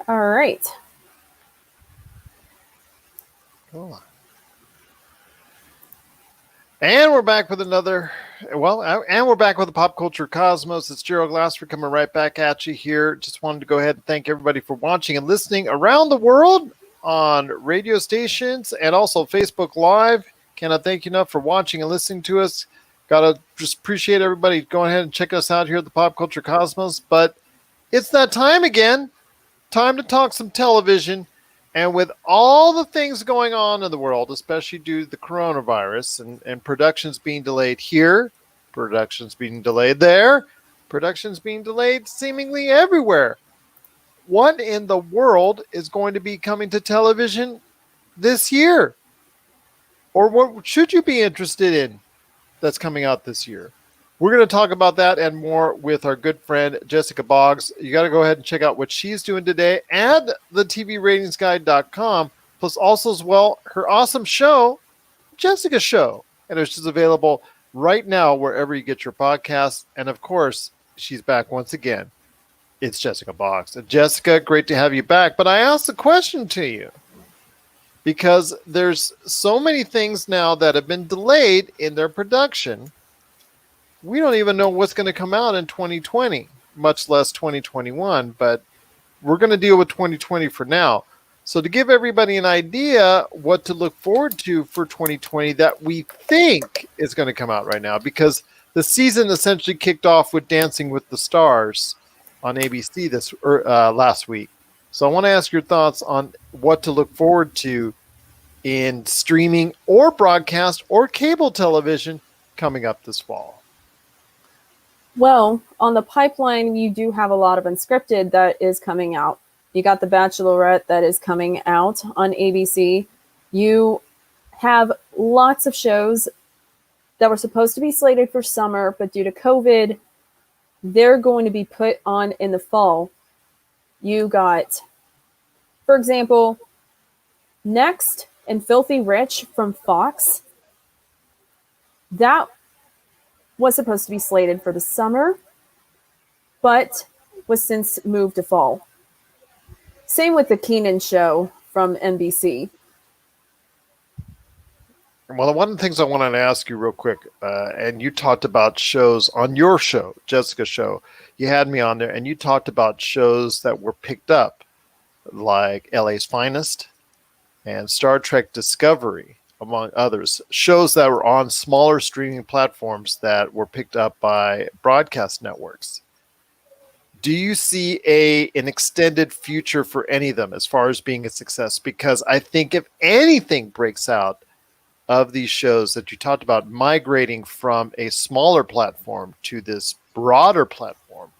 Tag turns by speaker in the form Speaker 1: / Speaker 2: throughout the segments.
Speaker 1: All right.
Speaker 2: Hold on. And we're back with another, and we're back with the Pop Culture Cosmos. It's Gerald Glassford coming right back at you here. Just wanted to go ahead and thank everybody for watching and listening around the world on radio stations and also Facebook Live. Cannot thank you enough for watching and listening to us. Gotta just appreciate everybody going ahead and check us out here at the Pop Culture Cosmos. But it's that time again. Time to talk some television. And with all the things going on in the world, especially due to the coronavirus and productions being delayed here, productions being delayed there, productions being delayed seemingly everywhere, what in the world is going to be coming to television this year? Or what should you be interested in that's coming out this year? We're going to talk about that and more with our good friend, Jessica Boggs. You got to go ahead and check out what she's doing today and the TVRatingsGuide.com, plus also as well, her awesome show, Jessica Show. And it's just available right now wherever you get your podcasts. And of course, she's back once again. It's Jessica Boggs. And Jessica, great to have you back. But I asked a question to you because there's so many things now that have been delayed in their production. We don't even know what's going to come out in 2020, much less 2021, but we're going to deal with 2020 for now. So to give everybody an idea what to look forward to for 2020 that we think is going to come out right now, because the season essentially kicked off with Dancing with the Stars on ABC last week. So I want to ask your thoughts on what to look forward to in streaming or broadcast or cable television coming up this fall.
Speaker 1: Well, on the pipeline, you do have a lot of unscripted that is coming out. You got The Bachelorette that is coming out on ABC. You have lots of shows that were supposed to be slated for summer, but due to COVID, they're going to be put on in the fall. You got, for example, Next and Filthy Rich from Fox. That was supposed to be slated for the summer, but was since moved to fall. Same with The Kenan Show from NBC.
Speaker 2: Well, one of the things I wanted to ask you real quick, and you talked about shows on your show, Jessica's show. You had me on there, and you talked about shows that were picked up, like LA's Finest and Star Trek Discovery, among others, shows that were on smaller streaming platforms that were picked up by broadcast networks. Do you see an extended future for any of them as far as being a success? Because I think if anything breaks out of these shows that you talked about migrating from a smaller platform to this broader platform,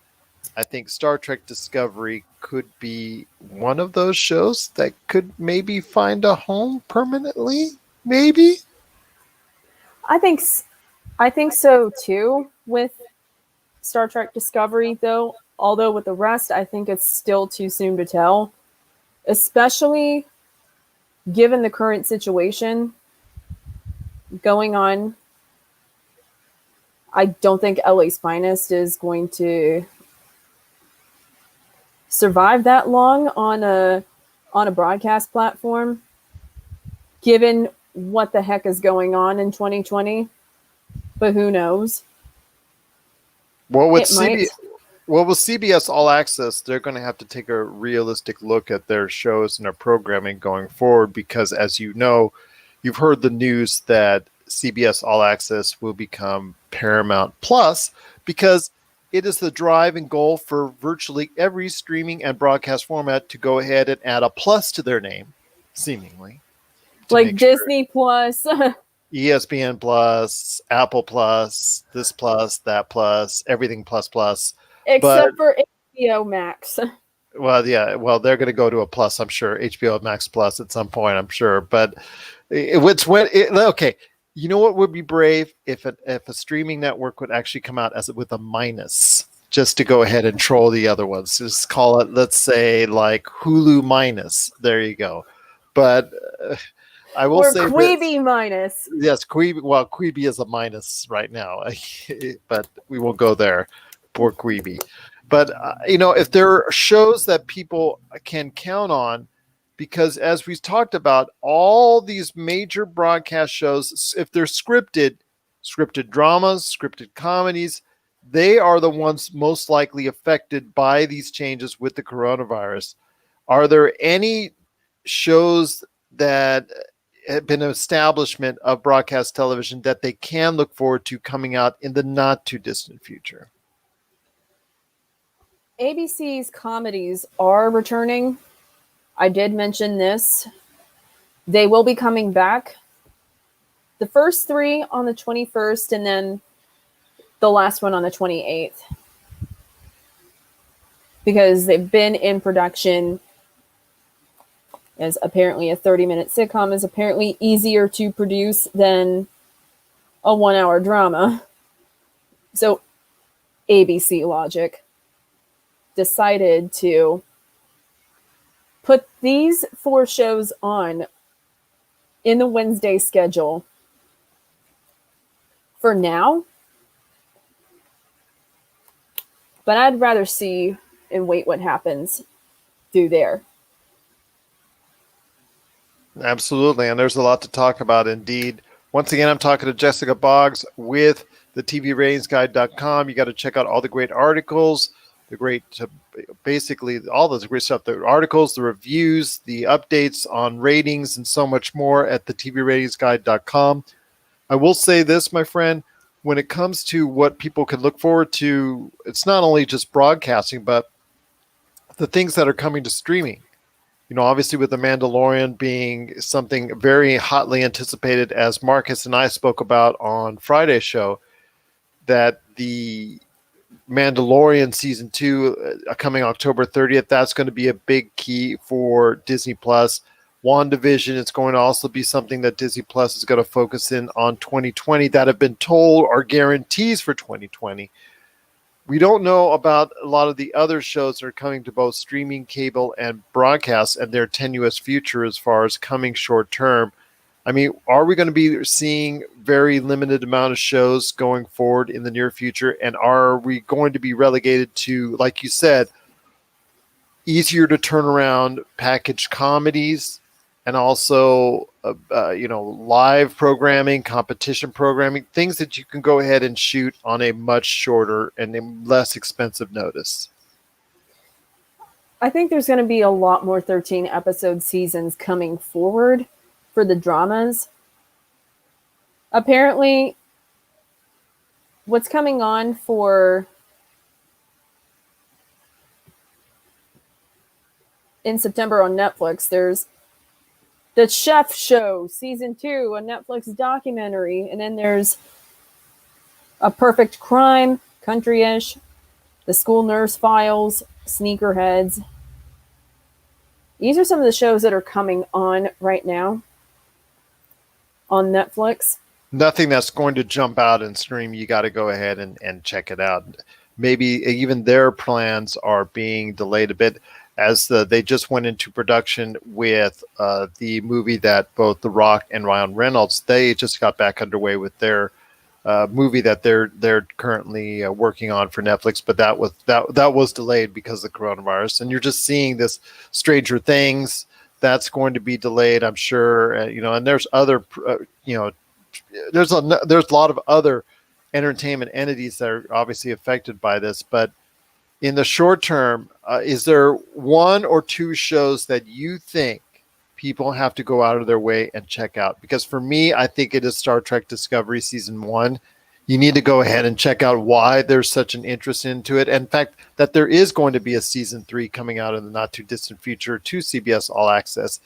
Speaker 2: I think Star Trek Discovery could be one of those shows that could maybe find a home permanently. Maybe.
Speaker 1: I think so too with Star Trek Discovery, though. Although with the rest, I think it's still too soon to tell, especially given the current situation going on. I don't think LA's Finest is going to survive that long on a broadcast platform, given what the heck is going on in 2020, but who knows?
Speaker 2: Well, with CBS All Access, they're going to have to take a realistic look at their shows and their programming going forward, because as you know, you've heard the news that CBS All Access will become Paramount Plus, because it is the drive and goal for virtually every streaming and broadcast format to go ahead and add a plus to their name, seemingly.
Speaker 1: Like Disney Plus,
Speaker 2: ESPN Plus, Apple Plus, this plus, that plus, everything plus.
Speaker 1: Except for HBO Max.
Speaker 2: Well, yeah. Well, they're going to go to a plus, I'm sure. HBO Max Plus at some point, I'm sure. But okay. You know what would be brave if a streaming network would actually come out with a minus, just to go ahead and troll the other ones. Just call it, let's say, like Hulu minus. There you go. But I will say
Speaker 1: Quibi minus.
Speaker 2: Yes, Quibi. Well, Quibi is a minus right now, but we won't go there. Poor Quibi. But, if there are shows that people can count on, because as we've talked about, all these major broadcast shows, if they're scripted dramas, scripted comedies, they are the ones most likely affected by these changes with the coronavirus. Are there any shows that have been an establishment of broadcast television that they can look forward to coming out in the not too distant future?
Speaker 1: ABC's comedies are returning. I did mention this. They will be coming back. The first three on the 21st, and then the last one on the 28th. Because they've been in production. As apparently a 30-minute sitcom is apparently easier to produce than a 1-hour drama. So ABC Logic decided to put these 4 shows on in the Wednesday schedule for now. But I'd rather see and wait what happens through there.
Speaker 2: Absolutely. And there's a lot to talk about indeed. Once again, I'm talking to Jessica Boggs with the TVRatingsGuide.com. You got to check out all the great articles, basically all the great stuff, the articles, the reviews, the updates on ratings, and so much more at the TVRatingsGuide.com. I will say this, my friend, when it comes to what people can look forward to, it's not only just broadcasting, but the things that are coming to streaming. Obviously with The Mandalorian being something very hotly anticipated, as Marcus and I spoke about on Friday's show, that the Mandalorian season 2 coming October 30th, that's going to be a big key for Disney Plus. WandaVision is going to also be something that Disney Plus is going to focus in on 2020 that have been told are guarantees for 2020. We don't know about a lot of the other shows that are coming to both streaming, cable, and broadcast, and their tenuous future as far as coming short term. I mean, are we going to be seeing very limited amount of shows going forward in the near future? And are we going to be relegated to, like you said, easier to turn around packaged comedies and also, live programming, competition programming, things that you can go ahead and shoot on a much shorter and less expensive notice?
Speaker 1: I think there's going to be a lot more 13-episode seasons coming forward for the dramas. Apparently, what's coming on for in September on Netflix, there's The Chef Show, Season 2, a Netflix documentary. And then there's A Perfect Crime, country-ish, The School Nurse Files, Sneakerheads. These are some of the shows that are coming on right now on Netflix.
Speaker 2: Nothing that's going to jump out and stream. You got to go ahead and check it out. Maybe even their plans are being delayed a bit, as they just went into production with the movie that both The Rock and Ryan Reynolds, they just got back underway with their movie that they're currently working on for Netflix, but that was delayed because of the coronavirus. And you're just seeing this Stranger Things that's going to be delayed, I'm sure. And there's other, there's a lot of other entertainment entities that are obviously affected by this, but in the short term, is there 1 or 2 shows that you think people have to go out of their way and check out? Because for me, I think it is Star Trek Discovery Season 1. You need to go ahead and check out why there's such an interest into it. And in fact, that there is going to be a Season 3 coming out in the not too distant future to CBS All Access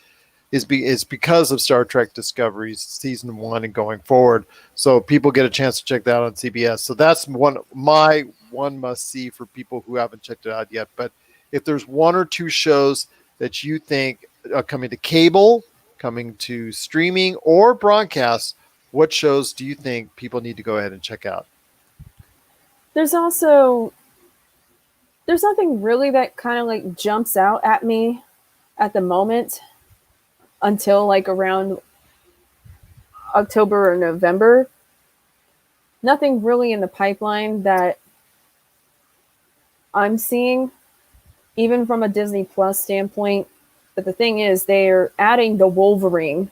Speaker 2: is because of Star Trek Discovery Season 1 and going forward. So people get a chance to check that out on CBS. So that's my one must see for people who haven't checked it out yet. But if there's 1 or 2 shows that you think are coming to cable, coming to streaming, or broadcast, what shows do you think people need to go ahead and check out?
Speaker 1: There's nothing really that kind of like jumps out at me at the moment until like around October or November. Nothing really in the pipeline that I'm seeing, even from a Disney Plus standpoint, but the thing is, they're adding the Wolverine,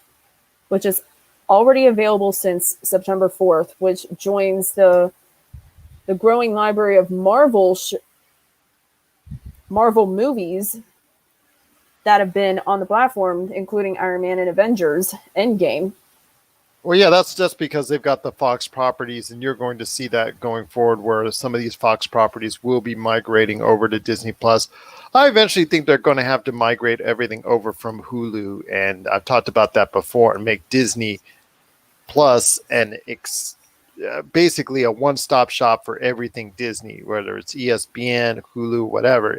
Speaker 1: which is already available since September 4th, which joins the growing library of Marvel movies that have been on the platform, including Iron Man and Avengers Endgame.
Speaker 2: Well, yeah, that's just because they've got the Fox properties, and you're going to see that going forward, where some of these Fox properties will be migrating over to Disney Plus. I eventually think they're going to have to migrate everything over from Hulu, and I've talked about that before, and make Disney Plus basically a one-stop shop for everything Disney, whether it's ESPN, Hulu, whatever.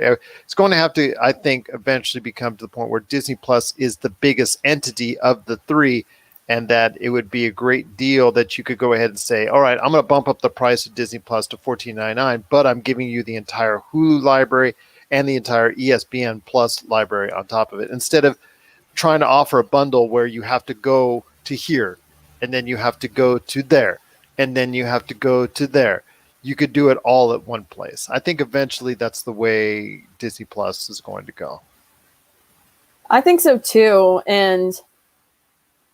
Speaker 2: It's going to have to, I think, eventually become to the point where Disney Plus is the biggest entity of the three, and that it would be a great deal that you could go ahead and say, all right, I'm going to bump up the price of Disney Plus to $14.99, but I'm giving you the entire Hulu library and the entire ESPN Plus library on top of it, instead of trying to offer a bundle where you have to go to here, and then you have to go to there, and then you have to go to there. You could do it all at one place. I think eventually that's the way Disney Plus is going to go.
Speaker 1: I think so too. And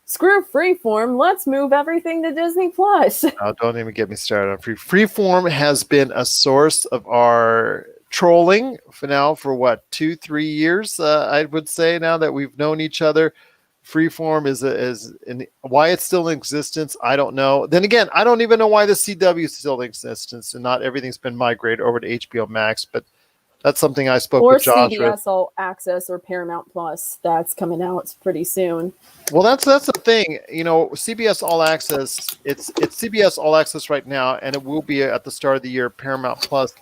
Speaker 1: screw Freeform. Let's move everything to Disney Plus.
Speaker 2: Oh, don't even get me started on Freeform has been a source of our trolling for what, 2-3 years, I would say, now that we've known each other. Freeform why it's still in existence, I don't know. Then again, I don't even know why the CW is still in existence and not everything's been migrated over to HBO Max, but that's something I spoke with Josh with.
Speaker 1: Or CBS All Access or Paramount Plus. That's coming out pretty soon.
Speaker 2: Well, that's the thing. CBS All Access, it's CBS All Access right now, and it will be at the start of the year Paramount Plus.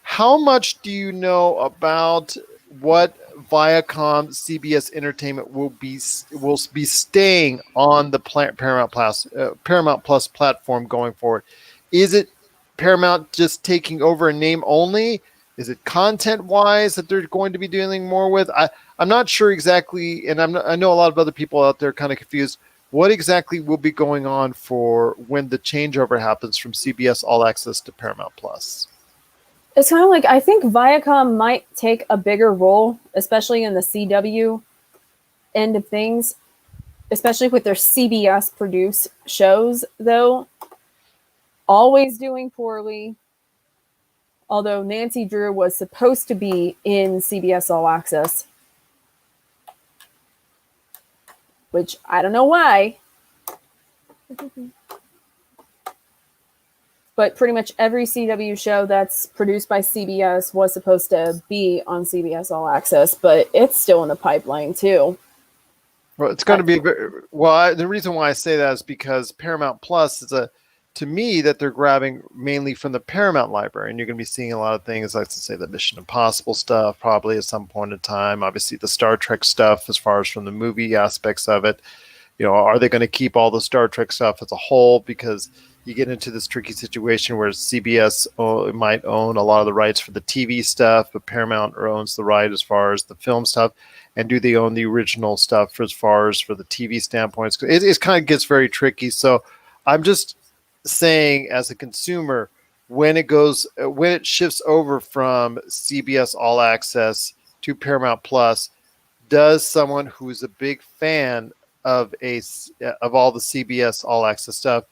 Speaker 2: How much do you know about what Viacom CBS Entertainment will be staying on the Paramount Plus platform going forward? Is it Paramount just taking over a name only? Is it content wise that they're going to be dealing more with? I'm not sure exactly, and I know a lot of other people out there kind of confused. What exactly will be going on for when the changeover happens from CBS All Access to Paramount Plus?
Speaker 1: It's kind of like, I think Viacom might take a bigger role, especially in the CW end of things, especially with their CBS produced shows, though. Always doing poorly. Although Nancy Drew was supposed to be in CBS All Access, which I don't know why. But pretty much every CW show that's produced by CBS was supposed to be on CBS All Access, but it's still in the pipeline too.
Speaker 2: Well, it's going to be the reason why I say that is because Paramount Plus is to me, that they're grabbing mainly from the Paramount library, and you're going to be seeing a lot of things, like to say the Mission Impossible stuff, probably at some point in time. Obviously, the Star Trek stuff, as far as from the movie aspects of it. Are they going to keep all the Star Trek stuff as a whole? Because you get into this tricky situation where CBS might own a lot of the rights for the TV stuff, but Paramount owns the right as far as the film stuff. And do they own the original stuff as far as for the TV standpoints? It kind of gets very tricky. So I'm just saying, as a consumer, when it shifts over from CBS All Access to Paramount Plus, does someone who's a big fan of all the CBS All Access stuff,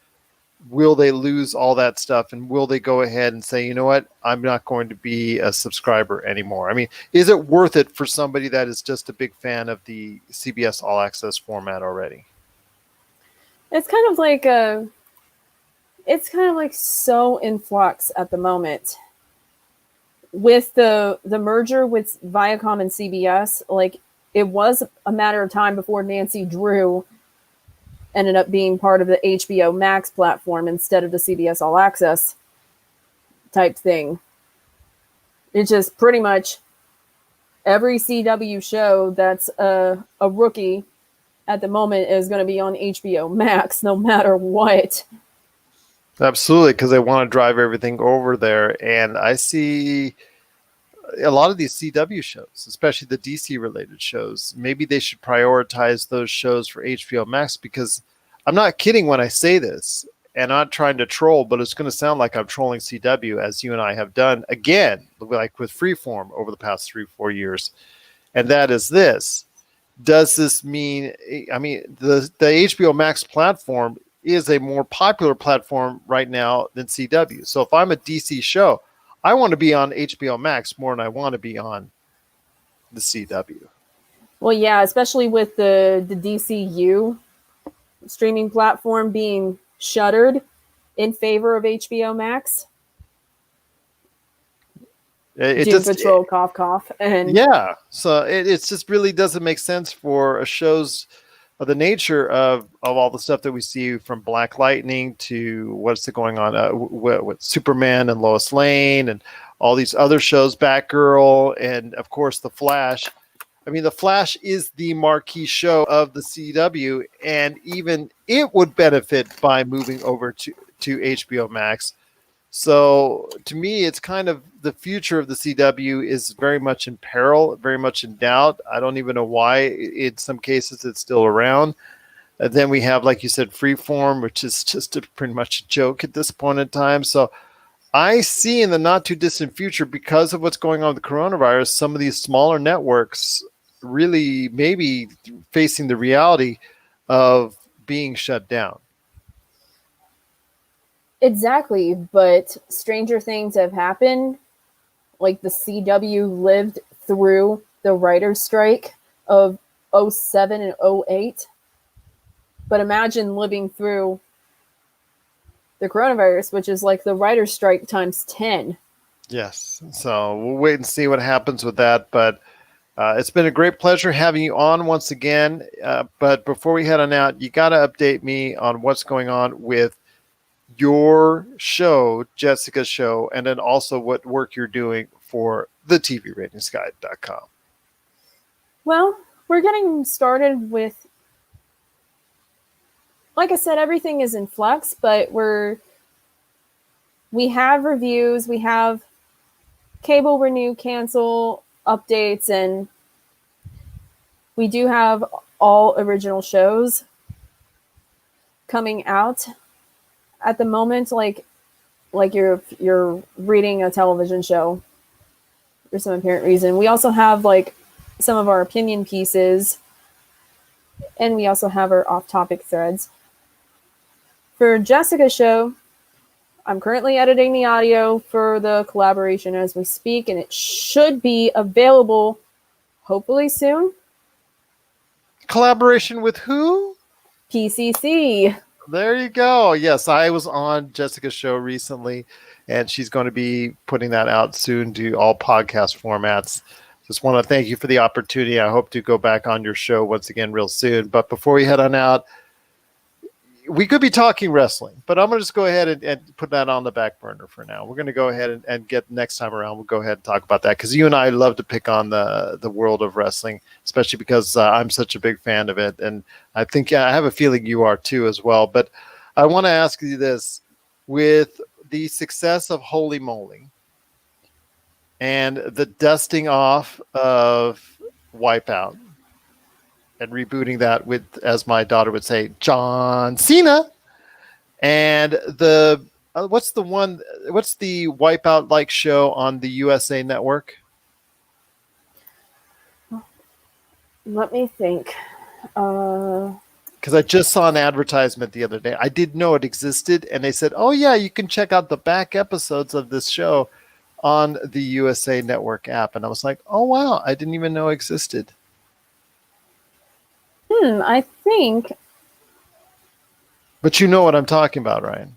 Speaker 2: will they lose all that stuff, and will they go ahead and say, you know what, I'm not going to be a subscriber anymore? I mean, is it worth it for somebody that is just a big fan of the CBS All Access format already?
Speaker 1: It's kind of like so in flux at the moment. With the merger with Viacom and CBS, like, it was a matter of time before Nancy Drew ended up being part of the HBO Max platform instead of the CBS All Access type thing. It's just pretty much every CW show that's a rookie at the moment is going to be on HBO Max, no matter what.
Speaker 2: Absolutely, because they want to drive everything over there. And I see a lot of these CW shows, especially the DC related shows, maybe they should prioritize those shows for HBO Max, because I'm not kidding when I say this. and I'm not trying to troll, but it's going to sound like I'm trolling CW, as you and I have done again, like with Freeform over the past 3-4 years. And that is this. Does this mean, I mean, the HBO Max platform is a more popular platform right now than CW. So if I'm a DC show, I want to be on HBO Max more than I want to be on the CW.
Speaker 1: Well, yeah, especially with the DCU streaming platform being shuttered in favor of HBO Max. Doom Patrol, cough, cough. And
Speaker 2: yeah, so it just really doesn't make sense for shows of the nature of all the stuff that we see, from Black Lightning to what's going on with Superman and Lois Lane and all these other shows, Batgirl, and of course The Flash. I mean, The Flash is the marquee show of the CW, and even it would benefit by moving over to HBO Max. So to me, it's kind of the future of the CW is very much in peril, very much in doubt. I don't even know why. In some cases, it's still around. And then we have, like you said, Freeform, which is just pretty much a joke at this point in time. So I see in the not too distant future, because of what's going on with the coronavirus, some of these smaller networks really maybe facing the reality of being shut down.
Speaker 1: Exactly, but stranger things have happened. Like the CW lived through the writer's strike of 07 and 08. But imagine living through the coronavirus, which is like the writer's strike times 10.
Speaker 2: Yes, so we'll wait and see what happens with that. But it's been a great pleasure having you on once again. But before we head on out, you got to update me on what's going on with your show, Jessica's show, and then also what work you're doing for the TVRatingsGuide.com.
Speaker 1: Well, we're getting started with, like I said, everything is in flux, but we have reviews, we have cable renew, cancel updates, and we do have all original shows coming out at the moment, like you're reading a television show for some apparent reason. We also have like some of our opinion pieces, and we also have our off-topic threads. For Jessica's show, I'm currently editing the audio for the collaboration as we speak, and it should be available hopefully soon.
Speaker 2: Collaboration with who?
Speaker 1: PCC.
Speaker 2: There you go. Yes, I was on Jessica's show recently, and she's going to be putting that out soon to all podcast formats. Just want to thank you for the opportunity. I hope to go back on your show once again real soon. But before we head on out, we could be talking wrestling, but I'm going to just go ahead and put that on the back burner for now. We're going to go ahead and get next time around. We'll go ahead and talk about that, because you and I love to pick on the world of wrestling, especially because I'm such a big fan of it. And I think I have a feeling you are too as well. But I want to ask you this: with the success of Holy Moly and the dusting off of Wipeout, and rebooting that with, as my daughter would say, John Cena, and the what's the Wipeout like show on the USA Network?
Speaker 1: Let me think.
Speaker 2: Because I just saw an advertisement the other day. I didn't know it existed, and they said, "Oh yeah, you can check out the back episodes of this show on the USA Network app." And I was like, "Oh wow, I didn't even know it existed."
Speaker 1: I think.
Speaker 2: But you know what I'm talking about, Ryan.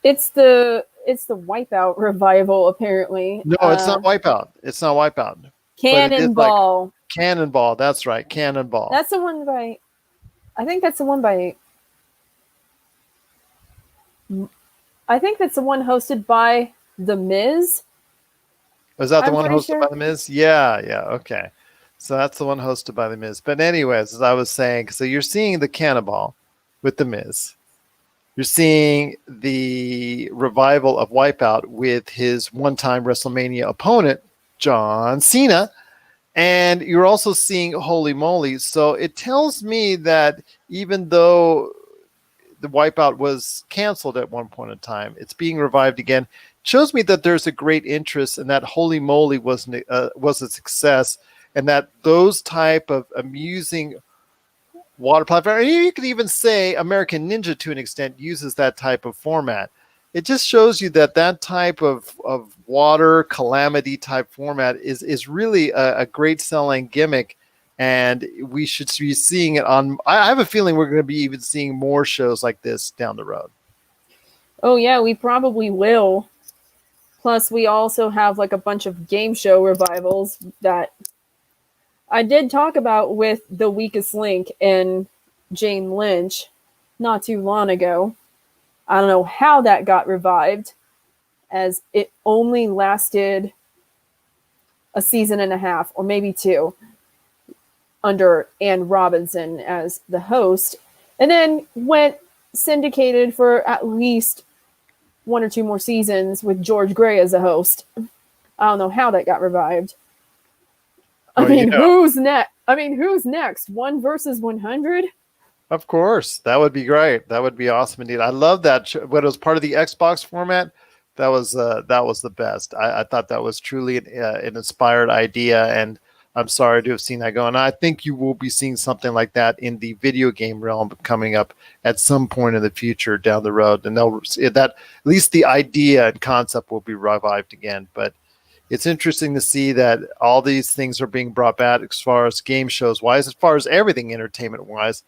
Speaker 1: It's the Wipeout revival, apparently.
Speaker 2: No, it's not Wipeout. It's not Wipeout.
Speaker 1: Cannonball.
Speaker 2: Like Cannonball. That's right. Cannonball.
Speaker 1: That's the one by. I think that's the one hosted by The Miz.
Speaker 2: Was that the one hosted by The Miz? Yeah. Okay. So that's the one hosted by The Miz. But anyways, as I was saying, so you're seeing the Cannonball with The Miz. You're seeing the revival of Wipeout with his one-time WrestleMania opponent, John Cena. And you're also seeing Holy Moly. So it tells me that even though the Wipeout was canceled at one point in time. It's being revived again. Shows me that there's a great interest, and that Holy Moly was a success, and that those type of amusing water platform, and you could even say American Ninja to an extent uses that type of format. It just shows you that type of water calamity type format is really a great selling gimmick, and we should be seeing it on. I have a feeling we're going to be even seeing more shows like this down the road.
Speaker 1: Oh yeah, we probably will. Plus, we also have like a bunch of game show revivals that I did talk about with The Weakest Link and Jane Lynch not too long ago. I don't know how that got revived, as it only lasted a season and a half, or maybe two, under Ann Robinson as the host, and then went syndicated for at least one or two more seasons with George Gray as a host. I don't know how that got revived. Who's next? Who's next? 1 versus 100?
Speaker 2: Of course, that would be great. That would be awesome indeed. I love that. When it was part of the Xbox format, that was the best. I thought that was truly an inspired idea, and I'm sorry to have seen that go. And I think you will be seeing something like that in the video game realm coming up at some point in the future down the road. And at least the idea and concept will be revived again. But it's interesting to see that all these things are being brought back as far as game shows wise, as far as everything entertainment wise.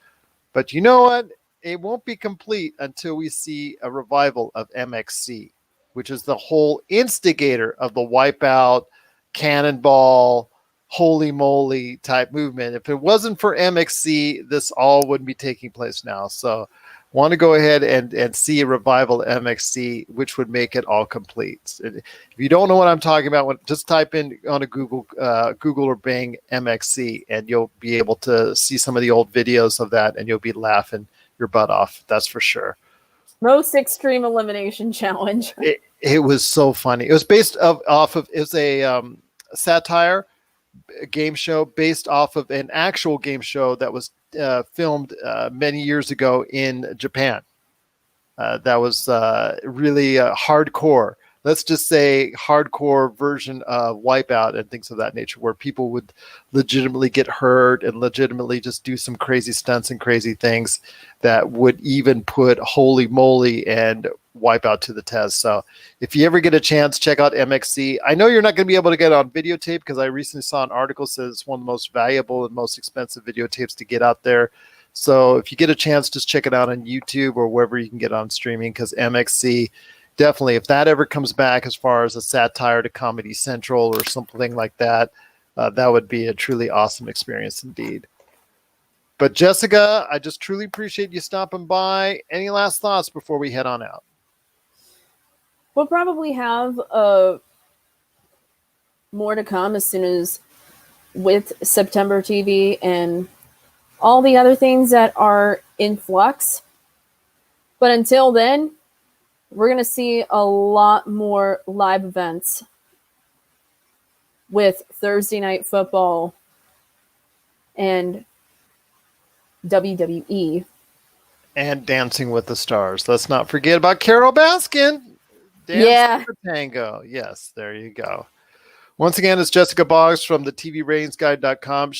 Speaker 2: But you know what? It won't be complete until we see a revival of MXC, which is the whole instigator of the Wipeout, Cannonball, Holy Moly type movement. If it wasn't for MXC, this all wouldn't be taking place now. So want to go ahead and see a revival of MXC, which would make it all complete. If you don't know what I'm talking about, just type in on a Google or Bing MXC, and you'll be able to see some of the old videos of that, and you'll be laughing your butt off. That's for sure.
Speaker 1: Most Extreme Elimination Challenge.
Speaker 2: It was so funny. It was based off of, it was a satire game show based off of an actual game show that was filmed many years ago in Japan. That was really hardcore. Let's just say hardcore version of Wipeout and things of that nature, where people would legitimately get hurt and legitimately just do some crazy stunts and crazy things that would even put Holy Moly and Wipeout to the test. So if you ever get a chance, check out MXC. I know you're not going to be able to get it on videotape, because I recently saw an article that says it's one of the most valuable and most expensive videotapes to get out there. So if you get a chance, just check it out on YouTube or wherever you can get on streaming, because MXC, definitely, if that ever comes back as far as a satire to Comedy Central or something like that, that would be a truly awesome experience indeed. But Jessica, I just truly appreciate you stopping by. Any last thoughts before we head on out?
Speaker 1: We'll probably have more to come as soon as with September TV and all the other things that are in flux. But until then, we're going to see a lot more live events with Thursday Night Football and WWE. And
Speaker 2: Dancing with the Stars. Let's not forget about Carol Baskin. Dancing with the Tango. Yes, there you go. Once again, it's Jessica Boggs from the TVRatingsGuide.com.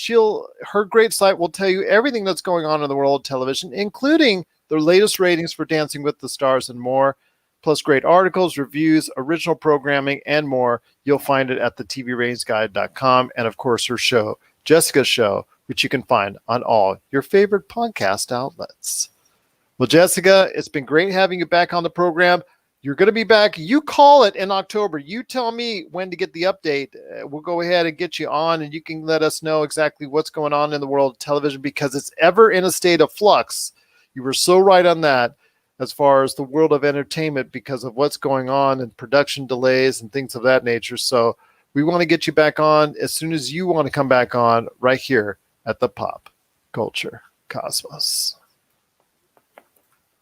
Speaker 2: Her great site will tell you everything that's going on in the world of television, including the latest ratings for Dancing with the Stars and more, plus great articles, reviews, original programming, and more. You'll find it at the TVRatingsGuide.com, and of course her show, Jessica's Show, which you can find on all your favorite podcast outlets. Well, Jessica, it's been great having you back on the program. You're going to be back. You call it in October. You tell me when to get the update. We'll go ahead and get you on, and you can let us know exactly what's going on in the world of television, because it's ever in a state of flux. You were so right on that as far as the world of entertainment, because of what's going on and production delays and things of that nature. So we want to get you back on as soon as you want to come back on right here at the Pop Culture Cosmos.